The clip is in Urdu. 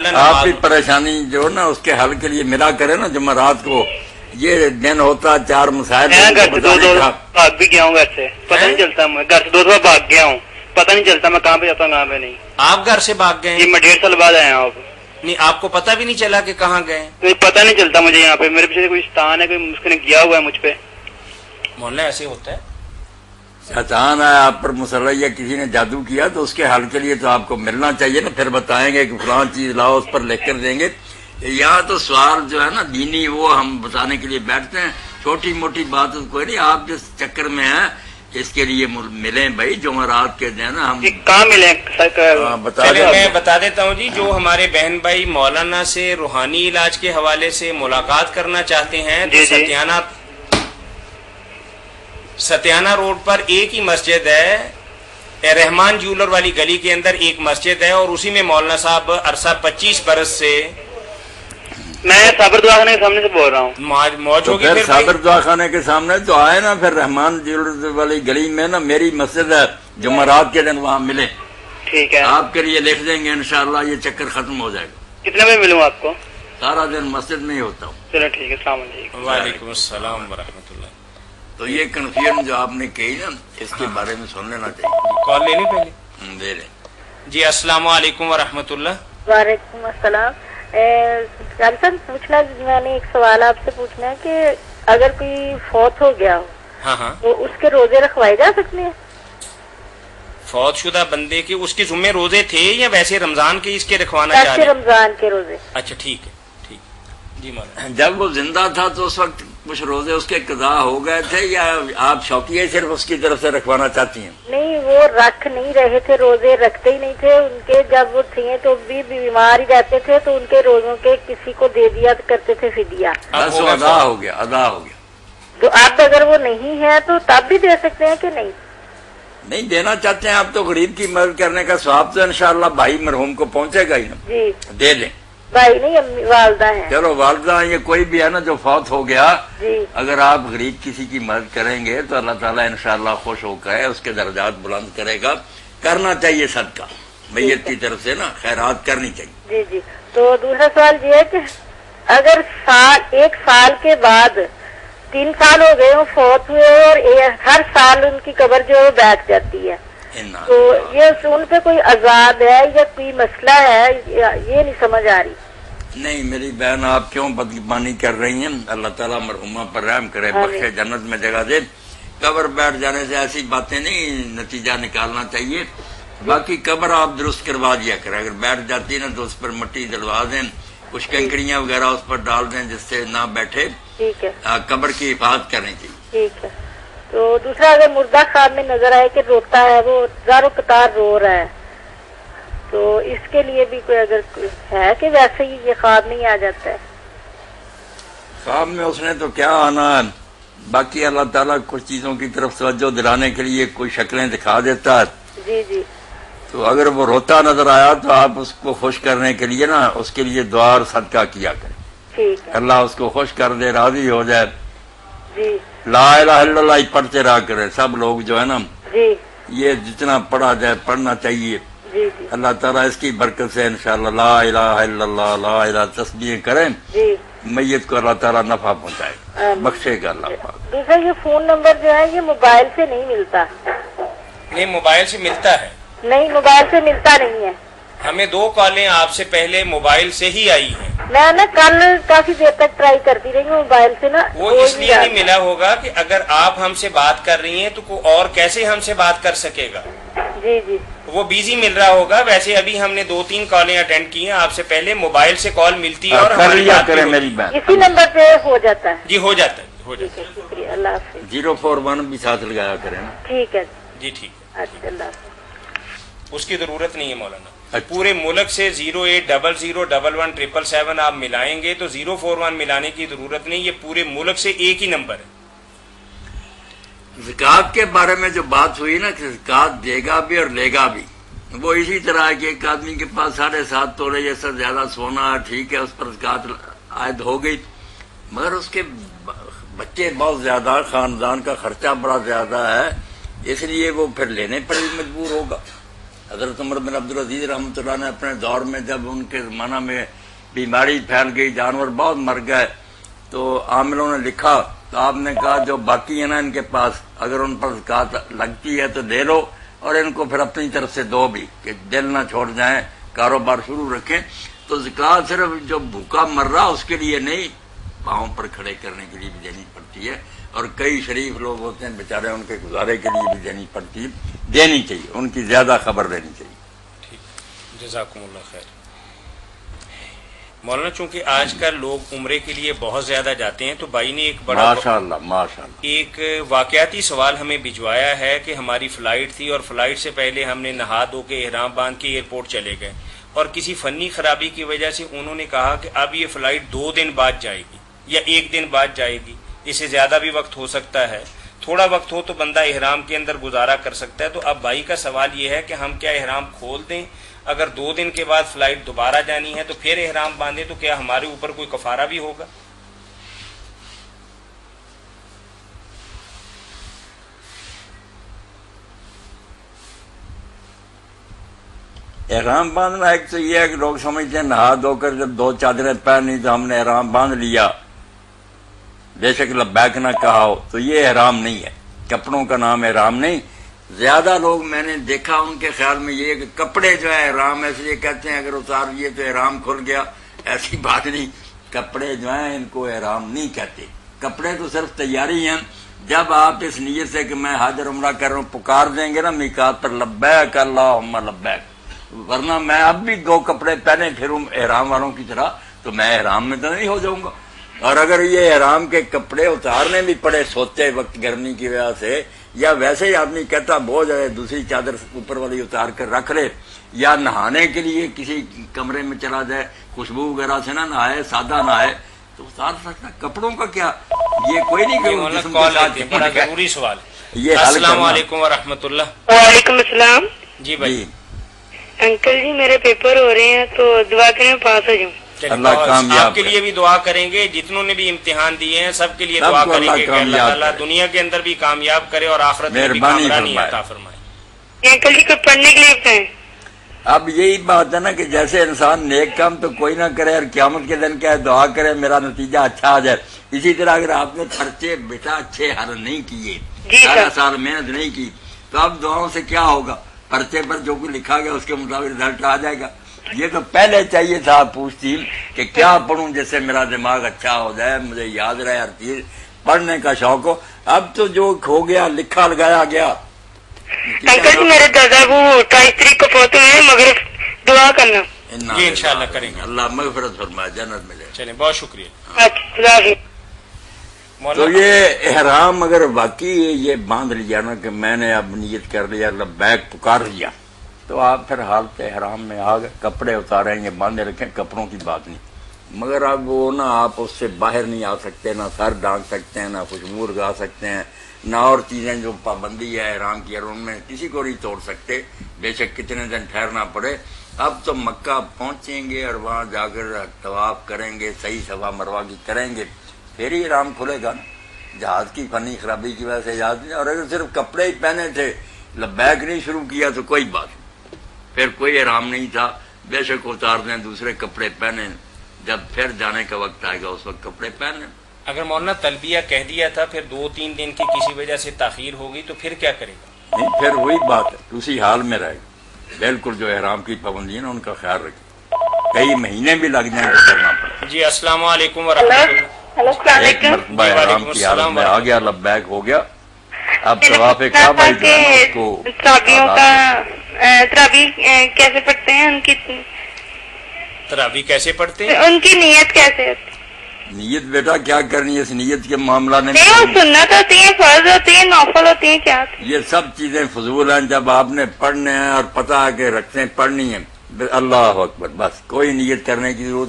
الحمدللہ آپ بھی پریشانی جو نا اس کے حل کے لیے ملا کرے نا جمعرات کو. یہ دن ہوتا 4 مسائل گھر سے 2 بھاگ بھی گیا ہوں, گھر سے پتہ نہیں چلتا, میں گھر سے 2 دفعہ بھاگ گیا ہوں, پتہ نہیں چلتا میں کہاں پہ جاتا ہوں کہاں پہ نہیں. آپ گھر سے بھاگ گئے؟ میں 1.5 سال بعد آیا ہوں. نہیں, آپ کو پتہ بھی نہیں چلا کہ کہاں گئے؟ پتہ نہیں چلتا مجھے یہاں پہ, میرے پیچھے کوئی شیطان ہے, کوئی اس نے کیا ہوا ہے مجھ پہ. مولانا ایسے ہوتا ہے, شیطان ہے آپ پر مسلح یا کسی نے جادو کیا تو اس کے حل کے لیے تو آپ کو ملنا چاہیے نا, پھر بتائیں گے کہ فلاں چیز لاؤ, اس پر لکھ کر دیں گے. یہاں تو سوال جو ہے نا دینی وہ ہم بتانے کے لیے بیٹھتے ہیں, چھوٹی موٹی بات کوئی نہیں. آپ جس چکر میں ہیں اس کے لیے ملیں بھائی جمعرات کے دن ہم کہاں ملیں میں بتا دیتا ہوں جی. جو ہمارے بہن بھائی مولانا سے روحانی علاج کے حوالے سے ملاقات کرنا چاہتے ہیں تو ستیانہ روڈ پر ایک ہی مسجد ہے, رحمان جیولر والی گلی کے اندر ایک مسجد ہے, اور اسی میں مولانا صاحب عرصہ 25 برس سے میں صابر دعا خانے کے سامنے سے بول رہا ہوں موجود. پھر صابر دعا خانے کے سامنے تو آئے نا, پھر رحمان جیولر والی گلی میں نا میری مسجد ہے, جمعرات کے دن وہاں ملے. ٹھیک ہے, آپ کے لیے لکھ دیں گے, انشاءاللہ یہ چکر ختم ہو جائے گا. کتنے بجے ملوں آپ کو؟ سارا دن مسجد میں ہی ہوتا ہوں. چلو ٹھیک ہے, السلام علیکم. وعلیکم السلام ورحمۃ اللہ. تو یہ کنفیوژن جو آپ نے کہی نا اس کے بارے میں سن لینا چاہیے. کال لے لیں پہلے؟ دے لیں جی. السلام علیکم ورحمۃ اللہ. وعلیکم السلام. پوچھنا, میں نے ایک سوال آپ سے پوچھنا ہے کہ اگر کوئی فوت ہو گیا ہو تو اس کے روزے رکھوائے جا سکتے ہیں؟ فوت شدہ بندے کے اس کے ذمہ روزے تھے یا ویسے رمضان کے اس کے رکھوانا چاہتے ہیں؟ رمضان کے روزے. اچھا ٹھیک ہے, ٹھیک جی. مولانا جب وہ زندہ تھا تو اس وقت کچھ روزے اس کے قضا ہو گئے تھے یا آپ شوقیہ صرف اس کی طرف سے رکھوانا چاہتی ہیں؟ نہیں, وہ رکھ نہیں رہے تھے, روزے رکھتے ہی نہیں تھے ان کے. جب وہ تھے تو بھی بیمار ہی رہتے تھے تو ان کے روزوں کے کسی کو دے دیا کرتے تھے فدیہ. بس وہ ادا ہو گیا, ادا ہو گیا. تو اب اگر وہ نہیں ہے تو تب بھی دے سکتے ہیں کہ نہیں؟ نہیں دینا چاہتے ہیں آپ تو غریب کی مدد کرنے کا ثواب تو انشاءاللہ بھائی مرحوم کو پہنچے گا ہی نا. جی دے دیں. بھائی نہیں, امی والدہ ہیں. چلو والدہ یہ کوئی بھی ہے نا جو فوت ہو گیا, جی اگر آپ غریب کسی کی مدد کریں گے تو اللہ تعالیٰ انشاءاللہ خوش ہو کر اس کے درجات بلند کرے گا. کرنا چاہیے صدقہ میت کی طرف سے نا, خیرات کرنی چاہیے. جی جی. تو دوسرا سوال یہ ہے کہ اگر 1 سال کے بعد 3 سال ہو گئے فوت ہوئے اور ہر سال ان کی قبر جو ہے بیٹھ جاتی ہے, تو یہ ان پہ کوئی عذاب ہے یا کوئی مسئلہ ہے, یہ نہیں سمجھ آ رہی. نہیں میری بہن, آپ کیوں بدگمانی کر رہی ہیں؟ اللہ تعالیٰ مرحومہ پر رحم کرے, بخشے, جنت میں جگہ دے. قبر بیٹھ جانے سے ایسی باتیں نہیں نتیجہ نکالنا چاہیے. باقی قبر آپ درست کروا دیا کریں, اگر بیٹھ جاتی ہے نا تو اس پر مٹی ڈلوا دیں, کچھ کنکریاں وغیرہ اس پر ڈال دیں جس سے نہ بیٹھے. ٹھیک ہے, قبر کی حفاظت کرنی چاہیے. ٹھیک ہے. تو دوسرا, اگر مردہ خواب میں نظر آئے کہ روتا ہے, وہ زاروں قطار رو رہا ہے, تو اس کے لیے بھی کوئی اگر ہے کہ ویسے ہی یہ خواب نہیں آ جاتا ہے؟ خواب میں اس نے تو کیا آنا ہے, باقی اللہ تعالیٰ کچھ چیزوں کی طرف توجہ دلانے کے لیے کوئی شکلیں دکھا دیتا ہے. جی جی. تو اگر وہ روتا نظر آیا تو آپ اس کو خوش کرنے کے لیے نا اس کے لیے دعا اور صدقہ کیا کریں. ٹھیک ہے. اللہ اس کو خوش کر دے, راضی ہو جائے. جی. لا الہ الا اللہ پڑھتے رہا کرے سب لوگ جو ہے نا. جی. یہ جتنا پڑھا جائے پڑھنا چاہیے. جی جی. اللہ تعالیٰ اس کی برکت سے انشاءاللہ لا الہ الا اللہ, لا الہ تسبیح کریں, جی میت کو اللہ تعالیٰ نفع پہنچائے گا, بخشے گا اللہ پاک. دوسرا, یہ فون نمبر جو ہے یہ موبائل سے نہیں ملتا. نہیں, موبائل سے ملتا ہے. نہیں, موبائل سے ملتا نہیں ہے. ہمیں 2 کالیں آپ سے پہلے موبائل سے ہی آئی ہیں. میں نا کل کافی دیر تک ٹرائی کرتی رہی ہوں موبائل سے نا. وہ اس لیے نہیں ملا ہوگا کہ اگر آپ ہم سے بات کر رہی ہیں تو کوئی اور کیسے ہم سے بات کر سکے گا. جی جی. وہ بیزی مل رہا ہوگا. ویسے ابھی ہم نے 2-3 کالیں اٹینڈ کی ہیں آپ سے پہلے, موبائل سے کال ملتی ہے اور ہماری بات کریں میری بات اسی نمبر پہ ہو جاتا ہے. جی ہو جاتا ہے, ہو جاتا ہے. شکریہ, اللہ حافظ. 041 بھی ساتھ لگایا کریں. ٹھیک ہے جی ٹھیک ہے. اچھا, اللہ حافظ. اس کی ضرورت نہیں ہے مولانا. پورے ملک سے 08001117777 آپ ملائیں گے تو 041 ملانے کی ضرورت نہیں, یہ پورے ملک سے ایک ہی نمبر ہے. زکوٰۃ کے بارے میں جو بات ہوئی نا کہ زکوٰۃ دے گا بھی اور لے گا بھی, وہ اسی طرح ہے کہ ایک آدمی کے پاس 7.5 تولے جیسا زیادہ سونا ہے, ٹھیک ہے, اس پر زکوٰۃ عائد ہو گئی, مگر اس کے بچے بہت زیادہ, خاندان کا خرچہ بڑا زیادہ ہے, اس لیے وہ پھر لینے پر بھی مجبور ہوگا. حضرت عمر بن عبدالعزیز رحمۃ اللہ نے اپنے دور میں جب ان کے زمانہ میں بیماری پھیل گئی، جانور بہت مر گئے، تو عاملوں نے لکھا تو آپ نے کہا جو باقی ہے نا ان کے پاس، اگر ان پر زکات لگتی ہے تو دے لو، اور ان کو پھر اپنی طرف سے دو بھی، کہ دل نہ چھوڑ جائیں، کاروبار شروع رکھیں۔ تو زکات صرف جو بھوکا مر رہا اس کے لیے نہیں، پاؤں پر کھڑے کرنے کے لیے بھی دینی پڑتی ہے، اور کئی شریف لوگ ہوتے ہیں بیچارے، ان کے گزارے کے لیے بھی دینی پڑتی ہے، دینی چاہیے، ان کی زیادہ خبر دینی چاہیے۔ ٹھیک، جزاکم اللہ خیر۔ مولانا چونکہ آج کل لوگ عمرے کے لیے بہت زیادہ جاتے ہیں، تو بھائی نے ایک بڑا ماشاءاللہ ایک واقعاتی سوال ہمیں بھجوایا ہے کہ ہماری فلائٹ تھی، اور فلائٹ سے پہلے ہم نے نہا دھو کے احرام باندھ کے ایئرپورٹ چلے گئے، اور کسی فنی خرابی کی وجہ سے انہوں نے کہا کہ اب یہ فلائٹ 2 دن بعد جائے گی یا 1 دن بعد جائے گی، اس سے زیادہ بھی وقت ہو سکتا ہے، تھوڑا وقت ہو تو بندہ احرام کے اندر گزارا کر سکتا ہے۔ تو اب بھائی کا سوال یہ ہے کہ ہم کیا احرام کھول دیں؟ اگر 2 دن کے بعد فلائٹ دوبارہ جانی ہے تو پھر احرام باندھیں، تو کیا ہمارے اوپر کوئی کفارہ بھی ہوگا؟ احرام باندھنا ایک تو یہ ہے کہ لوگ سمجھتے ہیں نہا دھو کر جب 2 چادریں پہنی تو ہم نے احرام باندھ لیا، بے شک لبیک نہ کہا ہو، تو یہ احرام نہیں ہے، کپڑوں کا نام احرام نہیں۔ زیادہ لوگ میں نے دیکھا ان کے خیال میں یہ کہ کپڑے جو ہے احرام ہے، اس لیے کہتے ہیں اگر اتار لیے تو احرام کھل گیا، ایسی بات نہیں، کپڑے جو ہیں ان کو احرام نہیں کہتے، کپڑے تو صرف تیاری ہیں۔ جب آپ اس نیت سے کہ میں حج اور عمرہ کر رہا ہوں پکار دیں گے نا میقات پر لبیک اللہم لبیک، ورنہ میں اب بھی 2 کپڑے پہنے پھروں احرام والوں کی طرح تو میں احرام میں تو نہیں ہو جاؤں گا۔ اور اگر یہ احرام کے کپڑے اتارنے بھی پڑے سوتے وقت گرمی کی وجہ سے، یا ویسے ہی آدمی کہتا بوجھ ہے دوسری چادر اوپر والی اتار کر رکھ لے، یا نہانے کے لیے کسی کمرے میں چلا جائے خوشبو وغیرہ سے نہ نہائے، سادہ نہائے تو اتار سکتا۔ کپڑوں کا کیا، یہ کوئی نہیں کہ بڑا ضروری سوال۔ یہ السلام علیکم ورحمۃ اللہ۔ وعلیکم السلام۔ جی بھائی، انکل جی میرے پیپر ہو رہے ہیں تو دعا کریں پاس ہو جاؤں۔ اللہ کامیاب آپ کے لیے بھی دعا کریں گے، جتنوں نے بھی امتحان دیے ہیں سب کے لیے دعا کریں گے کہ اللہ تعالیٰ دنیا کے اندر بھی کامیاب کرے اور آخرت میں بھی کامرانی عطا فرمائے۔ انکل جی کو پڑھنے کے لیے بتائیں۔ اب یہی بات ہے نا کہ جیسے انسان نیک کام تو کوئی نہ کرے اور قیامت کے دن کیا دعا کرے میرا نتیجہ اچھا آ جائے، اسی طرح اگر آپ نے خرچے بیٹا اچھے حل نہیں کیے، سارا سال محنت نہیں کی، تو اب دعاؤں سے کیا ہوگا؟ پرچے پر جو کچھ لکھا گیا اس کے مطابق رزلٹ آ جائے گا۔ یہ تو پہلے چاہیے تھا پوچھتی کہ کیا پڑھوں جس سے میرا دماغ اچھا ہو جائے، مجھے یاد رہے ہر چیز، پڑھنے کا شوق ہو۔ اب تو جو ہو گیا لکھا لگایا گیا۔ انکل جی میرے دادا وہ 28 تاریخ کو فوت ہوئے ہیں، مگر دعا کرنا۔ جی انشاءاللہ کریں گے، اللہ مغفرت فرمائے، جنت ملے۔ چلیں، بہت شکریہ۔ تو یہ احرام اگر واقعی یہ باندھ لیا نا کہ میں نے اب نیت کر لیا، لبیک پکار لیا، تو آپ پھر حالت احرام میں آ گئے، کپڑے اتاریں گے باندھے رکھیں، کپڑوں کی بات نہیں، مگر اب وہ نہ آپ اس سے باہر نہیں آ سکتے، نہ سر ڈھانک سکتے ہیں، نہ خوشبو لگا سکتے ہیں، نہ اور چیزیں جو پابندی ہے احرام کی، ان میں کسی کو نہیں توڑ سکتے، بے شک کتنے دن ٹھہرنا پڑے۔ اب تو مکہ پہنچیں گے اور وہاں جا کر طواف کریں گے، صحیح صفا مروہ کی کریں گے، پھر ہی احرام کھلے گا نا۔ جہاز کی فنی خرابی کی وجہ سے اجازت نہیں، اور اگر صرف کپڑے ہی پہنے تھے، لبیک نہیں شروع کیا تو کوئی بات نہیں، پھر کوئی احرام نہیں تھا، بے شک اتار دیں دوسرے کپڑے پہنے، جب پھر جانے کا وقت آئے گا اس وقت کپڑے پہنے۔ اگر مولانا تلبیہ کہہ دیا تھا پھر 2-3 دن کی کسی وجہ سے تاخیر ہوگی تو پھر کیا کرے گا؟ نہیں، پھر وہی بات ہے، اسی حال میں رہے گا، بالکل جو احرام کی پابندی ہے نا ان کا خیال رکھیں، کئی مہینے بھی لگ جائیں تو کرنا پڑے۔ جی السلام علیکم ورحمۃ اللہ۔ ہلو السلام ایک علیکم۔ مرتبہ احرام کی حالت میں آ گیا، لبیک ہو گیا، اب طواف کعبہ جو ہے نا اس کو تراویحوں کا تراویح کیسے پڑھتے ہیں، ان کی تراویح کیسے پڑھتے ہیں، ان کی نیت کیسے ہوتی ہے؟ نیت بیٹا کیا کرنی ہے اس نیت کے معاملہ میں؟ نہیں وہ سنت ہوتی ہیں، فرض ہوتی ہیں، نوفل ہوتی ہیں، کیا ہوتی ہیں؟ یہ سب چیزیں فضول ہیں، جب آپ نے پڑھنے ہیں اور پتہ ہے کہ رکھتے پڑھنی ہے، اللہ اکبر، بس کوئی نیت کرنے کی ضرورت